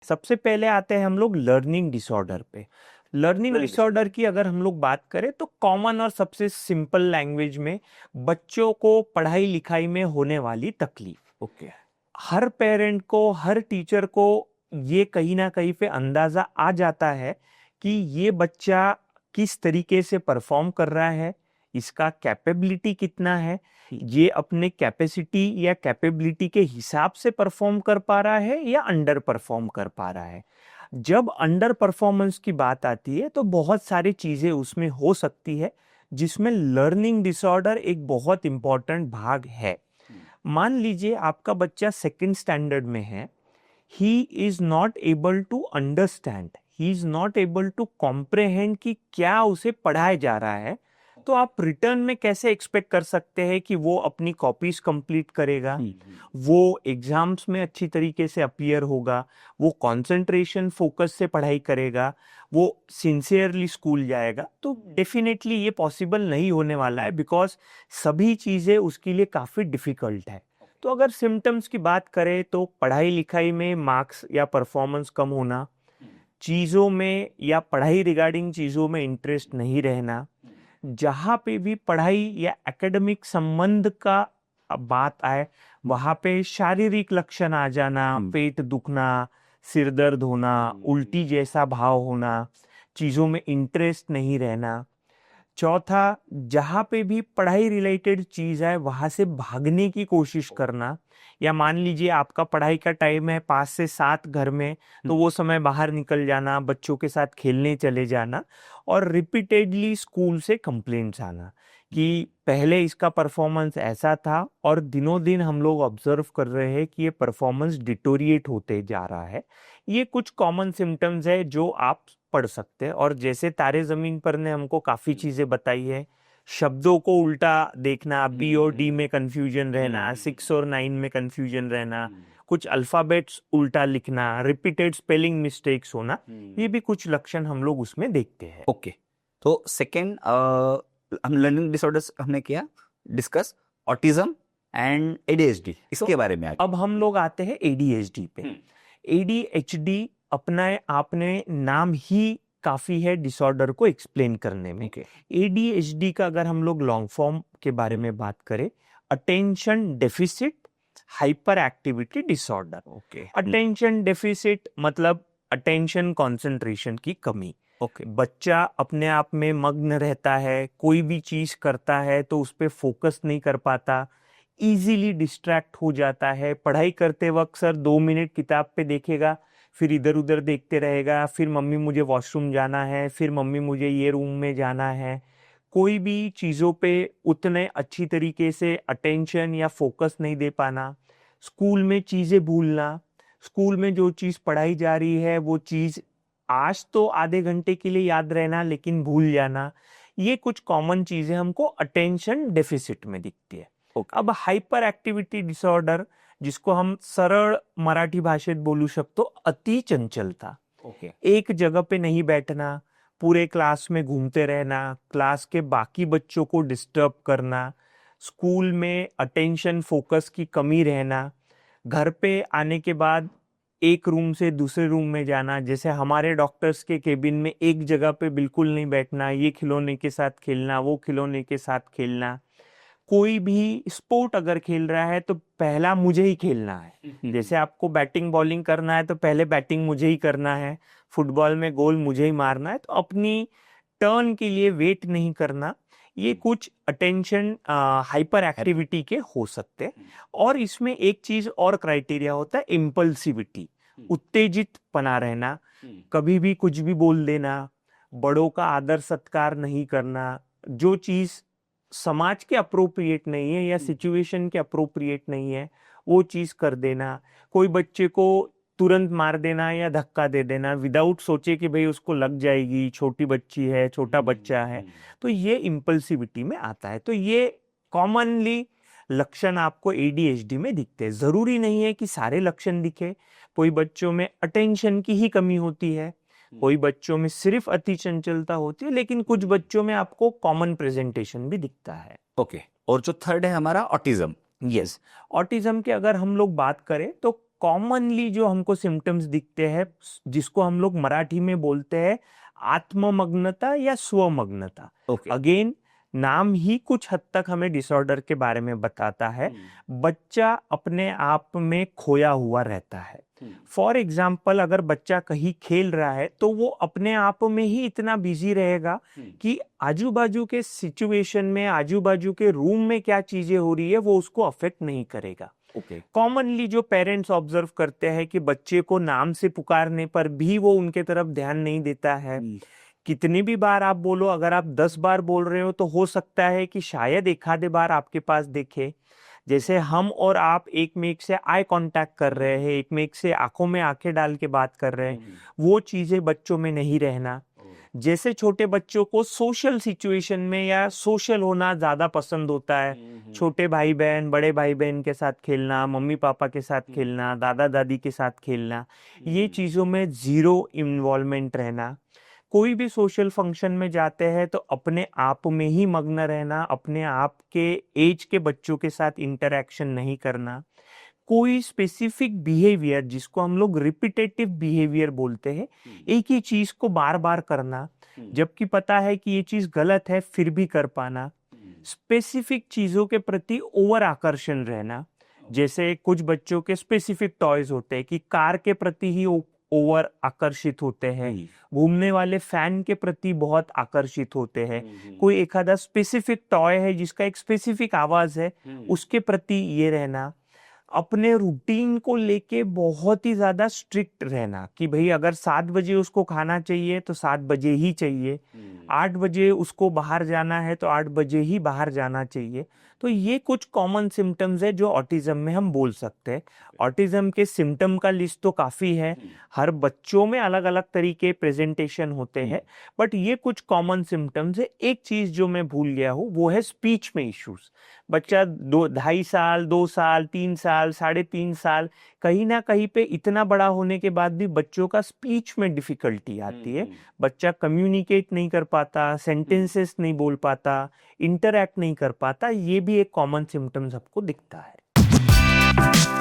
सबसे पहले आते हैं हम लोग लर्निंग डिसऑर्डर पे। लर्निंग Learning डिसऑर्डर की अगर हम लोग बात करें तो कॉमन और सबसे सिंपल लैंग्वेज में बच्चों को पढ़ाई लिखाई में होने वाली तकलीफ। ओके। हर पेरेंट को, हर टीचर को ये कहीं ना कहीं पे अंदाजा आ जाता है कि ये बच्चा किस तरीके से परफॉर्म कर रहा है, इसका कैपेबिलिटी कितना है, ये अपने कैपेसिटी या कैपेबिलिटी के हिसाब से परफॉर्म कर पा रहा है या अंडर परफॉर्म कर पा रहा है। जब अंडर परफॉर्मेंस की बात आती है तो बहुत सारी चीजें उसमें हो सकती है, जिसमें लर्निंग डिसऑर्डर एक बहुत इंपॉर्टेंट भाग है। मान लीजिए आपका बच्चा सेकंड स्टैंडर्ड में है, he is not able to understand, he is not able to comprehend कि क्या उसे पढ़ाया जा रहा है, तो आप रिटर्न में कैसे एक्सपेक्ट कर सकते हैं कि वो अपनी कॉपीज कंप्लीट करेगा, वो एग्जाम्स में अच्छी तरीके से अपीयर होगा, वो कंसंट्रेशन फोकस से पढ़ाई करेगा, वो सिंसियरली स्कूल जाएगा? तो डेफिनेटली ये पॉसिबल नहीं होने वाला है, बिकॉज सभी चीजें उसके लिए काफी डिफिकल्ट है। तो अगर सिम्टम्स की बात करें तो पढ़ाई लिखाई में मार्क्स या परफॉर्मेंस कम होना, चीज़ों में या पढ़ाई रिगार्डिंग चीज़ों में इंटरेस्ट नहीं रहना, जहाँ पे भी पढ़ाई या एकेडमिक संबंध का बात आए वहाँ पे शारीरिक लक्षण आ जाना, पेट दुखना, सिर दर्द होना, उल्टी जैसा भाव होना, चीज़ों में इंटरेस्ट नहीं रहना। चौथा, जहाँ पे भी पढ़ाई रिलेटेड चीज है वहां से भागने की कोशिश करना, या मान लीजिए आपका पढ़ाई का टाइम है 5 से 7 घर में, तो वो समय बाहर निकल जाना, बच्चों के साथ खेलने चले जाना, और रिपीटेडली स्कूल से कंप्लेंट्स आना कि पहले इसका परफॉर्मेंस ऐसा था और दिनों दिन हम लोग ऑब्जर्व कर रहे हैं कि ये परफॉर्मेंस डिटोरिएट होते जा रहा है। ये कुछ कॉमन सिम्टम्स है जो आप पढ़ सकते हैं। और जैसे तारे जमीन पर ने हमको काफी चीजें बताई है, शब्दों को उल्टा देखना, बी और डी में कंफ्यूजन रहना, 6 और 9 में कंफ्यूजन रहना, कुछ अल्फाबेट्स उल्टा लिखना, रिपीटेड स्पेलिंग मिस्टेक्स होना, ये भी कुछ लक्षण हम लोग उसमें देखते हैं। ओके। तो सेकेंड हम लर्निंग डिसऑर्डर्स हमने किया डिस्कस, ऑटिज्म एंड एडीएचडी, इसके बारे में आगे। अब हम लोग आते हैं एडीएचडी पे। एडीएचडी अपना आपने नाम ही काफी है डिसऑर्डर को एक्सप्लेन करने में। एडीएचडी का अगर हम लोग लॉन्ग फॉर्म के बारे में बात करें, attention deficit hyper activity disorder. Attention deficit मतलब अटेंशन कंसंट्रेशन की कमी। बच्चा अपने आप में मग्न रहता है, कोई भी चीज करता है तो उस पर फोकस नहीं कर पाता, इजीली डिस्ट्रैक्ट हो जाता है। पढ़ाई करते वक्त सर 2 मिनट किताब पे देखेगा, फिर इधर उधर देखते रहेगा, फिर मम्मी मुझे वॉशरूम जाना है, फिर मम्मी मुझे ये रूम में जाना है। कोई भी चीज़ों पे उतने अच्छी तरीके से अटेंशन या फोकस नहीं दे पाना, स्कूल में चीज़ें भूलना, स्कूल में जो चीज़ पढ़ाई जा रही है वो चीज़ आज तो आधे घंटे के लिए याद रहना लेकिन भूल जाना, ये कुछ कॉमन चीज़ें हमको अटेंशन डेफिसिट में दिखती है। अब हाइपर एक्टिविटी डिसऑर्डर, जिसको हम सरळ मराठी भाषेत बोलू शकतो अति चंचलता। एक जगह पे नहीं बैठना, पूरे क्लास में घूमते रहना, क्लास के बाकी बच्चों को डिस्टर्ब करना, स्कूल में अटेंशन फोकस की कमी रहना, घर पे आने के बाद एक रूम से दूसरे रूम में जाना, जैसे हमारे डॉक्टर्स के केबिन में एक जगह पे बिल्कुल नहीं बैठना, ये खिलौने के साथ खेलना, वो खिलौने के साथ खेलना। कोई भी स्पोर्ट अगर खेल रहा है तो पहला मुझे ही खेलना है, जैसे आपको बैटिंग बॉलिंग करना है तो पहले बैटिंग मुझे ही करना है, फुटबॉल में गोल मुझे ही मारना है, तो अपनी टर्न के लिए वेट नहीं करना। ये कुछ अटेंशन हाइपर एक्टिविटी के हो सकते हैं। और इसमें एक चीज और क्राइटेरिया होता है, इम्पल्सिविटी, उत्तेजित पना रहना, कभी भी कुछ भी बोल देना, बड़ों का आदर सत्कार नहीं करना, जो चीज समाज के अप्रोप्रिएट नहीं है या सिचुएशन के अप्रोप्रिएट नहीं है वो चीज कर देना, कोई बच्चे को तुरंत मार देना या धक्का दे देना विदाउट सोचे कि भाई उसको लग जाएगी, छोटी बच्ची है, छोटा बच्चा है, तो ये इम्पल्सिविटी में आता है। तो ये कॉमनली लक्षण आपको एडीएचडी में दिखते हैं। जरूरी नहीं है कि सारे लक्षण दिखे, कोई बच्चों में अटेंशन की ही कमी होती है, कोई बच्चों में सिर्फ अति चंचलता होती है, लेकिन कुछ बच्चों में आपको कॉमन प्रेजेंटेशन भी दिखता है। ओके। और जो थर्ड है हमारा ऑटिज्म। यस, ऑटिज्म के अगर हम लोग बात करें तो कॉमनली जो हमको सिम्टम्स दिखते हैं, जिसको हम लोग मराठी में बोलते हैं आत्ममग्नता या स्वमग्नता। अगेन नाम ही कुछ हद तक हमें डिसऑर्डर के बारे में बताता है। बच्चा अपने आप में खोया हुआ रहता है। फॉर एग्जाम्पल, अगर बच्चा कहीं खेल रहा है तो वो अपने आप में ही इतना बिजी रहेगा कि आजू बाजू के सिचुएशन में, आजू बाजू के रूम में क्या चीजें हो रही है वो उसको अफेक्ट नहीं करेगा। कॉमनली जो पेरेंट्स ऑब्जर्व करते हैं कि बच्चे को नाम से पुकारने पर भी वो उनके तरफ ध्यान नहीं देता है। कितनी भी बार आप बोलो, अगर आप 10 बार बोल रहे हो तो हो सकता है कि शायद एक आधे बार आपके पास देखे। जैसे हम और आप एक में एक से आई कांटेक्ट कर रहे हैं, एक में एक से आंखों में आंखें डाल के बात कर रहे हैं, वो चीजें बच्चों में नहीं रहना। जैसे छोटे बच्चों को सोशल सिचुएशन में या सोशल होना ज्यादा पसंद होता है, छोटे भाई बहन, बड़े भाई बहन के साथ खेलना, मम्मी पापा के साथ खेलना, दादा दादी के साथ खेलना, ये चीजों में जीरो इन्वॉल्वमेंट रहना। कोई भी सोशल फंक्शन में जाते हैं तो अपने आप में ही मग्न रहना, अपने आप के एज के बच्चों के साथ इंटरेक्शन नहीं करना। कोई स्पेसिफिक बिहेवियर, जिसको हम लोग रिपीटेटिव बिहेवियर बोलते हैं, एक ही चीज को बार बार करना, जबकि पता है कि ये चीज गलत है फिर भी कर पाना। स्पेसिफिक चीजों के प्रति ओवर आकर्षण रहना। जैसे कुछ बच्चों के स्पेसिफिक टॉयज होते हैं कि कार के प्रति ही ओवर आकर्षित होते हैं, घूमने वाले फैन के प्रति बहुत आकर्षित होते हैं, कोई एक आधा स्पेसिफिक टॉय है जिसका एक स्पेसिफिक आवाज है, उसके प्रति ये रहना। अपने रूटीन को लेके बहुत ही ज्यादा स्ट्रिक्ट रहना कि भाई अगर 7 बजे उसको खाना चाहिए तो 7 बजे ही चाहिए, 8 बजे उसको बाहर जाना है तो 8 बजे ही बाहर जाना चाहिए। तो ये कुछ कॉमन सिम्टम्स है जो ऑटिज्म में हम बोल सकते हैं। ऑटिज्म के सिम्टम का लिस्ट तो काफी है, हर बच्चों में अलग अलग तरीके प्रेजेंटेशन होते हैं, बट ये कुछ कॉमन सिम्टम्स है। एक चीज जो मैं भूल गया हूँ वो है स्पीच में इश्यूज। बच्चा 2.5 साल, 2 साल, 3 साल, 3.5 साल, कहीं ना कहीं पे इतना बड़ा होने के बाद भी बच्चों का स्पीच में डिफिकल्टी आती है। बच्चा कम्युनिकेट नहीं कर पाता, सेंटेंसेस नहीं बोल पाता, इंटरैक्ट नहीं कर पाता। ये भी एक कॉमन सिम्टम्स आपको दिखता है।